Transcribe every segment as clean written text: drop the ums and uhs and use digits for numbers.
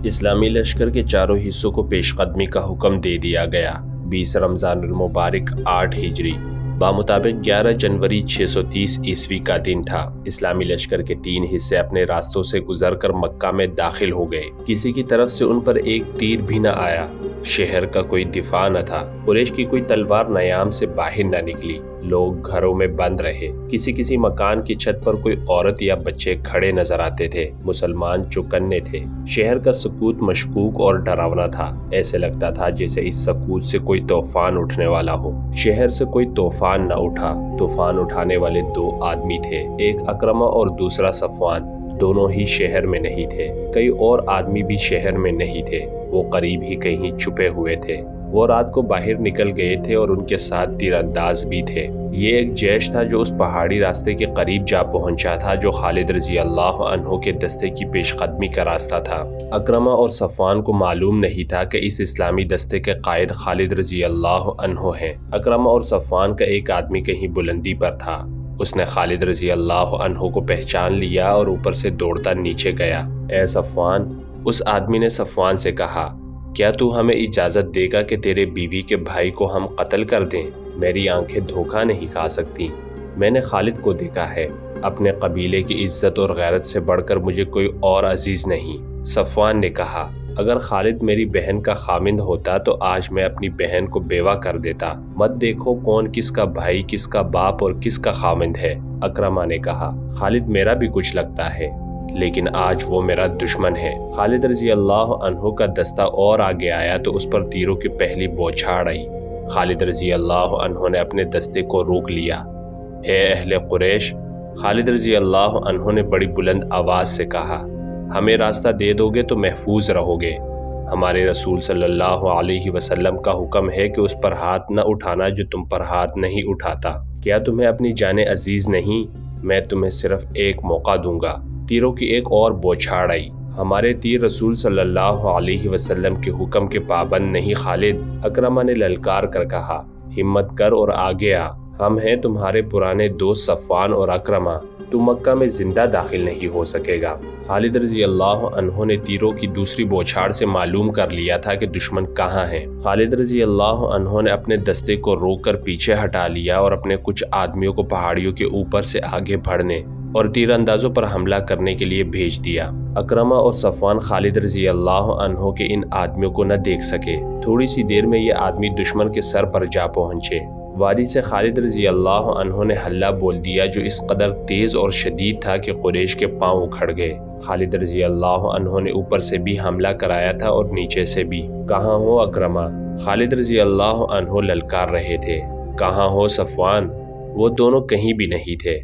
اسلامی لشکر کے چاروں حصوں کو پیش قدمی کا حکم دے دیا گیا۔ 20 رمضان المبارک 8 ہجری بمطابق 11 جنوری 630 عیسوی کا دن تھا۔ اسلامی لشکر کے 3 حصے اپنے راستوں سے گزر کر مکہ میں داخل ہو گئے۔ کسی کی طرف سے ان پر ایک تیر بھی نہ آیا۔ شہر کا کوئی دفاع نہ تھا۔ قریش کی کوئی تلوار نیام سے باہر نہ نکلی۔ لوگ گھروں میں بند رہے۔ کسی مکان کی چھت پر کوئی عورت یا بچے کھڑے نظر آتے تھے۔ مسلمان چوکنے تھے۔ شہر کا سکوت مشکوک اور ڈراونا تھا۔ ایسے لگتا تھا جیسے اس سکوت سے کوئی طوفان اٹھنے والا ہو۔ شہر سے کوئی طوفان نہ اٹھا۔ طوفان اٹھانے والے 2 آدمی تھے، ایک اکرمہ اور دوسرا صفوان۔ دونوں ہی شہر میں نہیں تھے۔ کئی اور آدمی بھی شہر میں نہیں تھے۔ وہ قریب ہی کہیں چھپے ہوئے تھے۔ وہ رات کو باہر نکل گئے تھے اور ان کے ساتھ تیر انداز بھی تھے۔ یہ ایک جیش تھا جو اس پہاڑی راستے کے قریب جا پہنچا تھا جو خالد رضی اللہ عنہ کے دستے کی پیش قدمی کا راستہ تھا۔ اکرمہ اور صفوان کو معلوم نہیں تھا کہ اس اسلامی دستے کے قائد خالد رضی اللہ عنہ ہیں۔ اکرمہ اور صفوان کا ایک آدمی کہیں بلندی پر تھا۔ اس نے خالد رضی اللہ عنہ کو پہچان لیا اور اوپر سے دوڑتا نیچے گیا۔ اے صفوان، اس آدمی نے صفوان سے کہا، کیا تو ہمیں اجازت دے گا کہ تیرے بیوی کے بھائی کو ہم قتل کر دیں؟ میری آنکھیں دھوکہ نہیں کھا سکتی۔ میں نے خالد کو دیکھا ہے۔ اپنے قبیلے کی عزت اور غیرت سے بڑھ کر مجھے کوئی اور عزیز نہیں۔ صفوان نے کہا، اگر خالد میری بہن کا خامند ہوتا تو آج میں اپنی بہن کو بیوہ کر دیتا۔ مت دیکھو کون کس کا بھائی، کس کا باپ اور کس کا خامند ہے۔ اکرمہ نے کہا، خالد میرا بھی کچھ لگتا ہے، لیکن آج وہ میرا دشمن ہے۔ خالد رضی اللہ عنہ کا دستہ اور آگے آیا تو اس پر تیروں کی پہلی بوچھاڑ آئی۔ خالد رضی اللہ عنہ نے اپنے دستے کو روک لیا۔ اے اہل قریش، خالد رضی اللہ عنہ نے بڑی بلند آواز سے کہا، ہمیں راستہ دے دو گے تو محفوظ رہو گے۔ ہمارے رسول صلی اللہ علیہ وسلم کا حکم ہے کہ اس پر ہاتھ نہ اٹھانا جو تم پر ہاتھ نہیں اٹھاتا۔ کیا تمہیں اپنی جان عزیز نہیں؟ میں تمہیں صرف ایک موقع دوں گا۔ تیروں کی ایک اور بوچھاڑ آئی۔ ہمارے تیر رسول صلی اللہ علیہ وسلم کے حکم کے پابند نہیں خالد، اکرمہ نے للکار کر کہا، ہمت کر اور آگے آ۔ ہم ہیں تمہارے پرانے دوست صفوان اور اکرمہ۔ تو مکہ میں زندہ داخل نہیں ہو سکے گا۔ خالد رضی اللہ عنہ نے تیروں کی دوسری بوچھاڑ سے معلوم کر لیا تھا کہ دشمن کہاں ہے۔ خالد رضی اللہ عنہ نے اپنے دستے کو روک کر پیچھے ہٹا لیا اور اپنے کچھ آدمیوں کو پہاڑیوں کے اوپر سے آگے بڑھنے اور تیر اندازوں پر حملہ کرنے کے لیے بھیج دیا۔ اکرمہ اور صفوان خالد رضی اللہ عنہ کے ان آدمیوں کو نہ دیکھ سکے۔ تھوڑی سی دیر میں یہ آدمی دشمن کے سر پر جا پہنچے۔ وادی سے خالد رضی اللہ عنہ نے حلہ بول دیا جو اس قدر تیز اور شدید تھا کہ قریش کے پاؤں اکھڑ گئے۔ خالد رضی اللہ عنہ نے اوپر سے بھی حملہ کرایا تھا اور نیچے سے بھی۔ کہاں ہو اکرمہ؟ خالد رضی اللہ عنہ للکار رہے تھے۔ کہاں ہو صفوان؟ وہ دونوں کہیں بھی نہیں تھے۔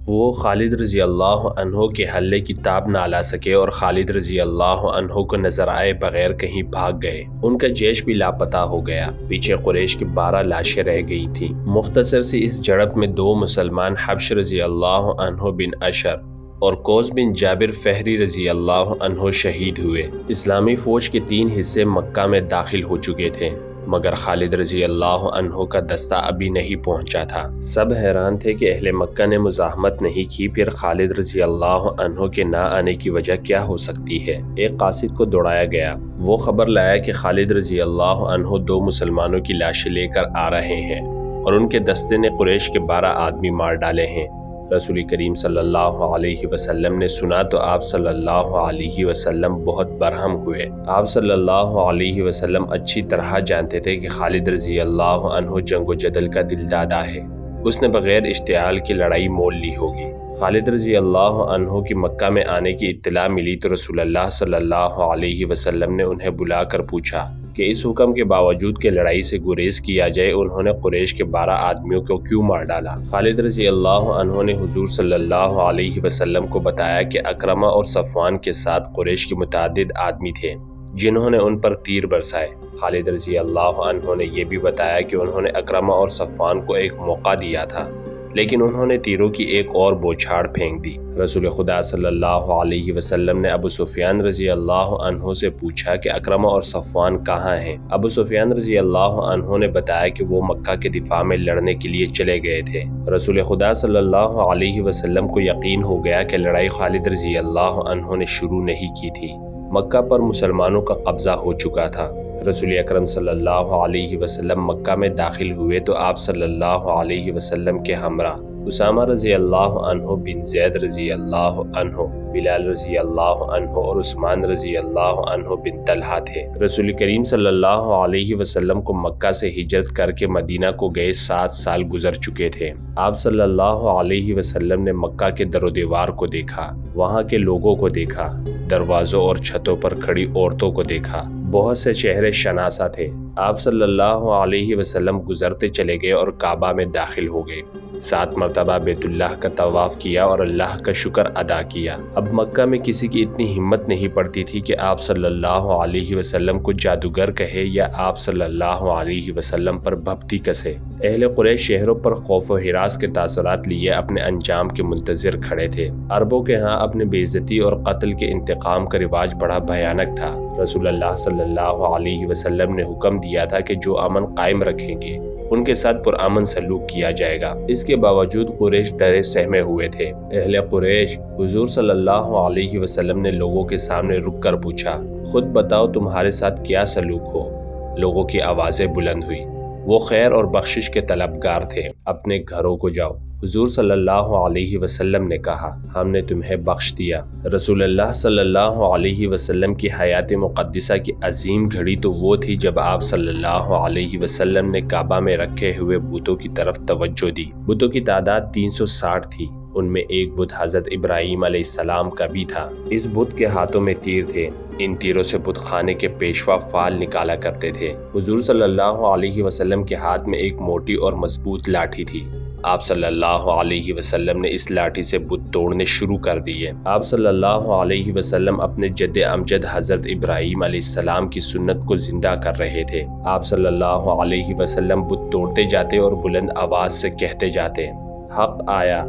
وہ خالد رضی اللہ عنہ کے حلے کی تاب نہ لا سکے اور خالد رضی اللہ عنہ کو نظر آئے بغیر کہیں بھاگ گئے۔ ان کا جیش بھی لاپتہ ہو گیا۔ پیچھے قریش کی 12 لاشیں رہ گئی تھیں۔ مختصر سی اس جھڑپ میں 2 مسلمان حبش رضی اللہ عنہ بن اشر اور قوس بن جابر فہری رضی اللہ عنہ شہید ہوئے۔ اسلامی فوج کے 3 حصے مکہ میں داخل ہو چکے تھے، مگر خالد رضی اللہ عنہ کا دستہ ابھی نہیں پہنچا تھا۔ سب حیران تھے کہ اہل مکہ نے مزاحمت نہیں کی، پھر خالد رضی اللہ عنہ کے نہ آنے کی وجہ کیا ہو سکتی ہے؟ ایک قاصد کو دوڑایا گیا۔ وہ خبر لایا کہ خالد رضی اللہ عنہ 2 مسلمانوں کی لاشیں لے کر آ رہے ہیں اور ان کے دستے نے قریش کے 12 آدمی مار ڈالے ہیں۔ رسول کریم صلی اللہ علیہ وسلم نے سنا تو آپ صلی اللہ علیہ وسلم بہت برہم ہوئے۔ آپ صلی اللہ علیہ وسلم اچھی طرح جانتے تھے کہ خالد رضی اللہ عنہ جنگ و جدل کا دل دادا ہے۔ اس نے بغیر اشتعال کی لڑائی مول لی ہوگی۔ خالد رضی اللہ عنہ کی مکہ میں آنے کی اطلاع ملی تو رسول اللہ صلی اللہ علیہ وسلم نے انہیں بلا کر پوچھا کہ اس حکم کے باوجود کہ لڑائی سے گریز کیا جائے انہوں نے قریش کے 12 آدمیوں کو کیوں مار ڈالا؟ خالد رضی اللہ عنہ نے حضور صلی اللہ علیہ وسلم کو بتایا کہ اکرمہ اور صفوان کے ساتھ قریش کے متعدد آدمی تھے جنہوں نے ان پر تیر برسائے۔ خالد رضی اللہ عنہ نے یہ بھی بتایا کہ انہوں نے اکرمہ اور صفوان کو ایک موقع دیا تھا، لیکن انہوں نے تیروں کی ایک اور بوچھاڑ پھینک دی۔ رسول خدا صلی اللہ علیہ وسلم نے ابو سفیان رضی اللہ عنہ سے پوچھا کہ اکرمہ اور صفوان کہاں ہیں؟ ابو سفیان رضی اللہ عنہ نے بتایا کہ وہ مکہ کے دفاع میں لڑنے کے لیے چلے گئے تھے۔ رسول خدا صلی اللہ علیہ وسلم کو یقین ہو گیا کہ لڑائی خالد رضی اللہ عنہ نے شروع نہیں کی تھی۔ مکہ پر مسلمانوں کا قبضہ ہو چکا تھا۔ رسول اکرم صلی اللہ علیہ وسلم مکہ میں داخل ہوئے تو آپ صلی اللہ علیہ وسلم کے ہمراہ اسامہ رضی اللہ عنہ، بن زید رضی اللہ عنہ، بلال رضی اللہ عنہ اور عثمان رضی اللہ عنہ بن طلحہ تھے۔ رسول کریم صلی اللہ علیہ وسلم کو مکہ سے ہجرت کر کے مدینہ کو گئے 7 سال گزر چکے تھے۔ آپ صلی اللہ علیہ وسلم نے مکہ کے در و دیوار کو دیکھا، وہاں کے لوگوں کو دیکھا، دروازوں اور چھتوں پر کھڑی عورتوں کو دیکھا، بہت سے چہرے شناسا تھے۔ آپ صلی اللہ علیہ وسلم گزرتے چلے گئے اور کعبہ میں داخل ہو گئے۔ 7 مرتبہ بیت اللہ کا طواف کیا اور اللہ کا شکر ادا کیا۔ اب مکہ میں کسی کی اتنی ہمت نہیں پڑتی تھی کہ آپ صلی اللہ علیہ وسلم کو جادوگر کہے یا آپ صلی اللہ علیہ وسلم پر بھپتی کسے۔ اہل قریش شہروں پر خوف و ہراس کے تاثرات لیے اپنے انجام کے منتظر کھڑے تھے۔ عربوں کے ہاں اپنے بے عزتی اور قتل کے انتقام کا رواج بڑا بھیانک تھا۔ رسول اللہ صلی اللہ علیہ وسلم نے حکم دیا تھا کہ جو امن قائم رکھیں گے ان کے ساتھ پرامن سلوک کیا جائے گا۔ اس کے باوجود قریش ڈرے سہمے ہوئے تھے۔ اہل قریش حضور صلی اللہ علیہ وسلم نے لوگوں کے سامنے رک کر پوچھا، خود بتاؤ تمہارے ساتھ کیا سلوک ہو؟ لوگوں کی آوازیں بلند ہوئی۔ وہ خیر اور بخشش کے طلبگار تھے۔ اپنے گھروں کو جاؤ۔ حضور صلی اللہ علیہ وسلم نے کہا، ہم نے تمہیں بخش دیا۔ رسول اللہ صلی اللہ علیہ وسلم کی حیات مقدسہ کی عظیم گھڑی تو وہ تھی جب آپ صلی اللہ علیہ وسلم نے کعبہ میں رکھے ہوئے بتوں کی طرف توجہ دی۔ بتوں کی تعداد 360 تھی۔ ان میں ایک بت حضرت ابراہیم علیہ السلام کا بھی تھا۔ اس بت کے ہاتھوں میں تیر تھے۔ ان تیروں سے بت خانے کے پیشوا فال نکالا کرتے تھے۔ حضور صلی اللہ علیہ وسلم کے ہاتھ میں ایک موٹی اور مضبوط لاٹھی تھی۔ آپ صلی اللہ علیہ وسلم نے اس لاٹھی سے بت توڑنے شروع کر دیے۔ آپ صلی اللہ علیہ وسلم اپنے جد امجد حضرت ابراہیم علیہ السلام کی سنت کو زندہ کر رہے تھے۔ آپ صلی اللہ علیہ وسلم بت توڑتے جاتے اور بلند آواز سے کہتے جاتے، حق آیا،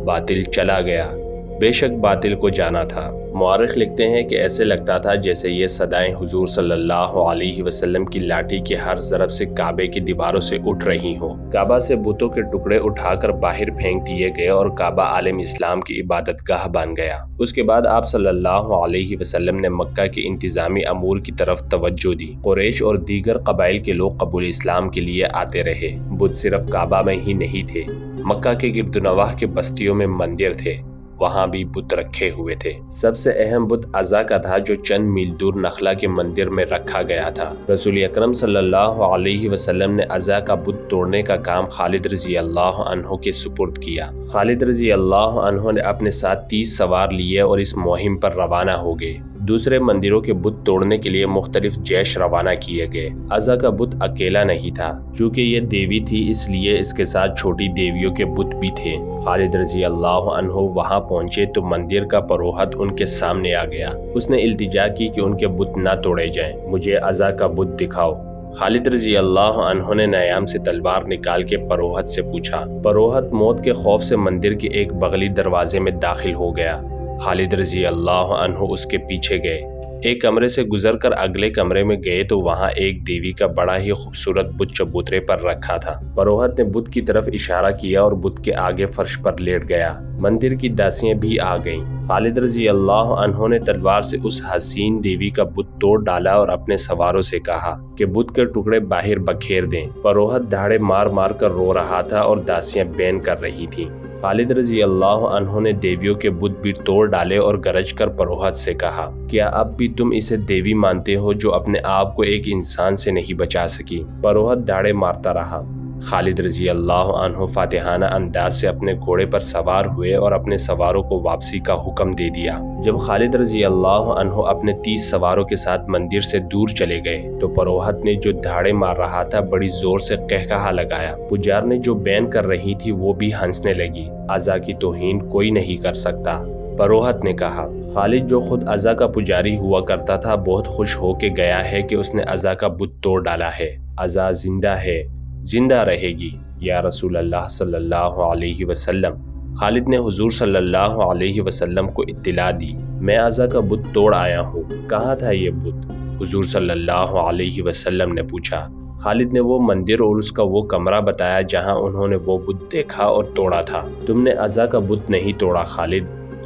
باطل چلا گیا، بے شک باطل کو جانا تھا۔ مورخ لکھتے ہیں کہ ایسے لگتا تھا جیسے یہ صدائیں حضور صلی اللہ علیہ وسلم کی لاٹھی کے ہر ضرب سے کعبے کی دیواروں سے اٹھ رہی ہوں۔ کعبہ سے بتوں کے ٹکڑے اٹھا کر باہر پھینک دیے گئے اور کعبہ عالم اسلام کی عبادت گاہ بن گیا۔ اس کے بعد آپ صلی اللہ علیہ وسلم نے مکہ کے انتظامی امور کی طرف توجہ دی۔ قریش اور دیگر قبائل کے لوگ قبول اسلام کے لیے آتے رہے۔ بت صرف کعبہ میں ہی نہیں تھے، مکہ کے گرد و نواح کے بستیوں میں مندر تھے، وہاں بھی بت رکھے ہوئے تھے۔ سب سے اہم بت عزا کا تھا جو چند میل دور نخلا کے مندر میں رکھا گیا تھا۔ رسول اکرم صلی اللہ علیہ وسلم نے عزا کا بت توڑنے کا کام خالد رضی اللہ عنہ کے سپرد کیا۔ خالد رضی اللہ عنہ نے اپنے ساتھ 30 سوار لیے اور اس مہم پر روانہ ہو گئے۔ دوسرے مندروں کے بت توڑنے کے لیے مختلف جیش روانہ کیے گئے۔ عزا کا بت اکیلا نہیں تھا، چونکہ یہ دیوی تھی اس لیے اس کے ساتھ چھوٹی دیویوں کے بت بھی تھے۔ خالد رضی اللہ عنہ وہاں پہنچے تو مندر کا پروہت ان کے سامنے آ گیا۔ اس نے التجا کی کہ ان کے بت نہ توڑے جائیں، مجھے عزا کا بت دکھاؤ۔ خالد رضی اللہ عنہ نے نیام سے تلوار نکال کے پروہت سے پوچھا۔ پروہت موت کے خوف سے مندر کے ایک بغلی دروازے میں داخل ہو گیا۔ خالد رضی اللہ عنہ اس کے پیچھے گئے۔ ایک کمرے سے گزر کر اگلے کمرے میں گئے تو وہاں ایک دیوی کا بڑا ہی خوبصورت بت چبوترے پر رکھا تھا۔ پروہت نے بت کی طرف اشارہ کیا اور بت کے آگے فرش پر لیٹ گیا۔ مندر کی داسیاں بھی آ گئیں۔ خالد رضی اللہ عنہ نے تلوار سے اس حسین دیوی کا بت توڑ ڈالا اور اپنے سواروں سے کہا کہ بت کے ٹکڑے باہر بکھیر دیں۔ پروہت دھاڑے مار مار کر رو رہا تھا اور داسیاں بین کر رہی تھیں۔ خالد رضی اللہ عنہ نے دیویوں کے بت بھی توڑ ڈالے اور گرج کر پروہت سے کہا، کیا اب بھی تم اسے دیوی مانتے ہو جو اپنے آپ کو ایک انسان سے نہیں بچا سکی؟ پروہت داڑے مارتا رہا۔ خالد رضی اللہ عنہ فاتحانہ انداز سے اپنے گھوڑے پر سوار ہوئے اور اپنے سواروں کو واپسی کا حکم دے دیا۔ جب خالد رضی اللہ عنہ اپنے 30 سواروں کے ساتھ مندر سے دور چلے گئے تو پروہت نے جو دھاڑے مار رہا تھا بڑی زور سے قہقہا لگایا۔ پجار نے جو بین کر رہی تھی وہ بھی ہنسنے لگی۔ عزا کی توہین کوئی نہیں کر سکتا، پروہت نے کہا۔ خالد جو خود عزا کا پجاری ہوا کرتا تھا بہت خوش ہو کے گیا ہے کہ اس نے عزا کا بت توڑ ڈالا ہے۔ عزا زندہ ہے، زندہ رہے گی یا رسول اللہ صلی اللہ علیہ وسلم۔ خالد نے حضور صلی اللہ علیہ وسلم کو اطلاع دی، میں عزا کا بت توڑ آیا ہوں، کہاں تھا یہ بت؟ حضور صلی اللہ علیہ وسلم نے پوچھا۔ خالد نے وہ مندر اور اس کا وہ کمرہ بتایا جہاں انہوں نے وہ بت دیکھا اور توڑا تھا۔ تم نے عزا کا بت نہیں توڑا خالد،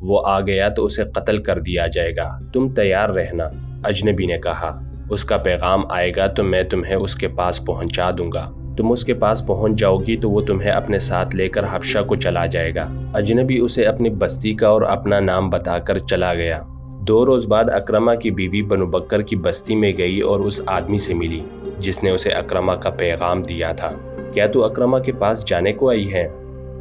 وہ آ گیا تو اسے قتل کر دیا جائے گا، تم تیار رہنا۔ اجنبی نے کہا، اس کا پیغام آئے گا تو میں تمہیں اس کے پاس پہنچا دوں گا۔ تم اس کے پاس پہنچ جاؤ گی تو وہ تمہیں اپنے ساتھ لے کر حبشہ کو چلا جائے گا۔ اجنبی اسے اپنی بستی کا اور اپنا نام بتا کر چلا گیا۔ 2 روز بعد اکرمہ کی بیوی بنو بکر کی بستی میں گئی اور اس آدمی سے ملی جس نے اسے اکرمہ کا پیغام دیا تھا۔ کیا تو اکرمہ کے پاس جانے کو آئی ہے؟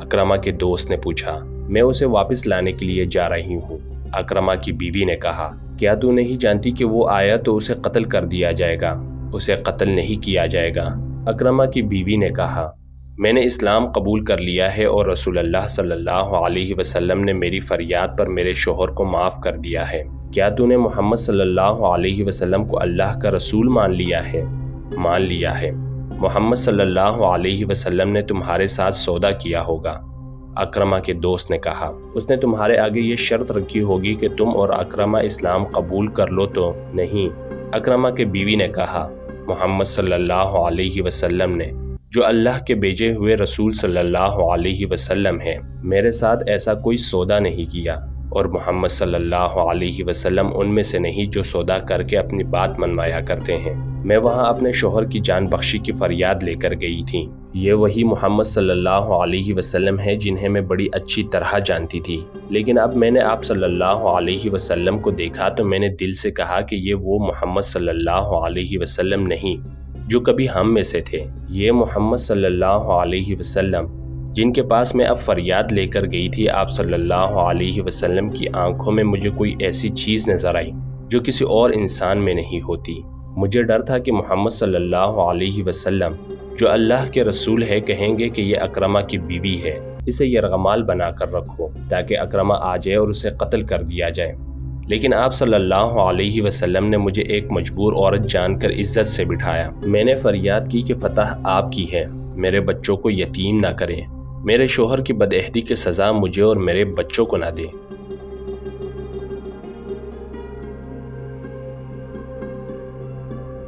اکرمہ کے دوست نے پوچھا۔ میں اسے واپس لانے کے لیے جا رہی ہوں۔ اکرمہ کی بیوی نے کہا، کیا تو نہیں جانتی کہ وہ آیا تو اسے قتل کر دیا جائے گا؟ اسے قتل نہیں کیا جائے گا۔ اکرمہ کی بیوی نے کہا، میں نے اسلام قبول کر لیا ہے اور رسول اللہ صلی اللہ علیہ وسلم نے میری فریاد پر میرے شوہر کو معاف کر دیا ہے۔ کیا تو نے محمد صلی اللہ علیہ وسلم کو اللہ کا رسول مان لیا ہے؟ مان لیا ہے۔ محمد صلی اللہ علیہ وسلم نے تمہارے ساتھ سودا کیا ہوگا۔ اکرمہ کے دوست نے کہا، اس نے تمہارے آگے یہ شرط رکھی ہوگی کہ تم اور اکرمہ اسلام قبول کر لو تو؟ نہیں۔ اکرمہ کے بیوی نے کہا، محمد صلی اللہ علیہ وسلم نے، جو اللہ کے بھیجے ہوئے رسول صلی اللہ علیہ وسلم ہے، میرے ساتھ ایسا کوئی سودا نہیں کیا، اور محمد صلی اللہ علیہ وسلم ان میں سے نہیں جو سودا کر کے اپنی بات منوایا کرتے ہیں۔ میں وہاں اپنے شوہر کی جان بخشی کی فریاد لے کر گئی تھی۔ یہ وہی محمد صلی اللہ علیہ وسلم ہے جنہیں میں بڑی اچھی طرح جانتی تھی، لیکن اب میں نے آپ صلی اللہ علیہ وسلم کو دیکھا تو میں نے دل سے کہا کہ یہ وہ محمد صلی اللہ علیہ وسلم نہیں جو کبھی ہم میں سے تھے۔ یہ محمد صلی اللہ علیہ وسلم جن کے پاس میں اب فریاد لے کر گئی تھی، آپ صلی اللہ علیہ وسلم کی آنکھوں میں مجھے کوئی ایسی چیز نظر آئی جو کسی اور انسان میں نہیں ہوتی۔ مجھے ڈر تھا کہ محمد صلی اللہ علیہ وسلم جو اللہ کے رسول ہے کہیں گے کہ یہ اکرمہ کی بیوی ہے، اسے یرغمال بنا کر رکھو تاکہ اکرمہ آ جائے اور اسے قتل کر دیا جائے۔ لیکن آپ صلی اللہ علیہ وسلم نے مجھے ایک مجبور عورت جان کر عزت سے بٹھایا۔ میں نے فریاد کی کہ فتح آپ کی ہے، میرے بچوں کو یتیم نہ کریں، میرے شوہر کی بدعہدی کی سزا مجھے اور میرے بچوں کو نہ دے۔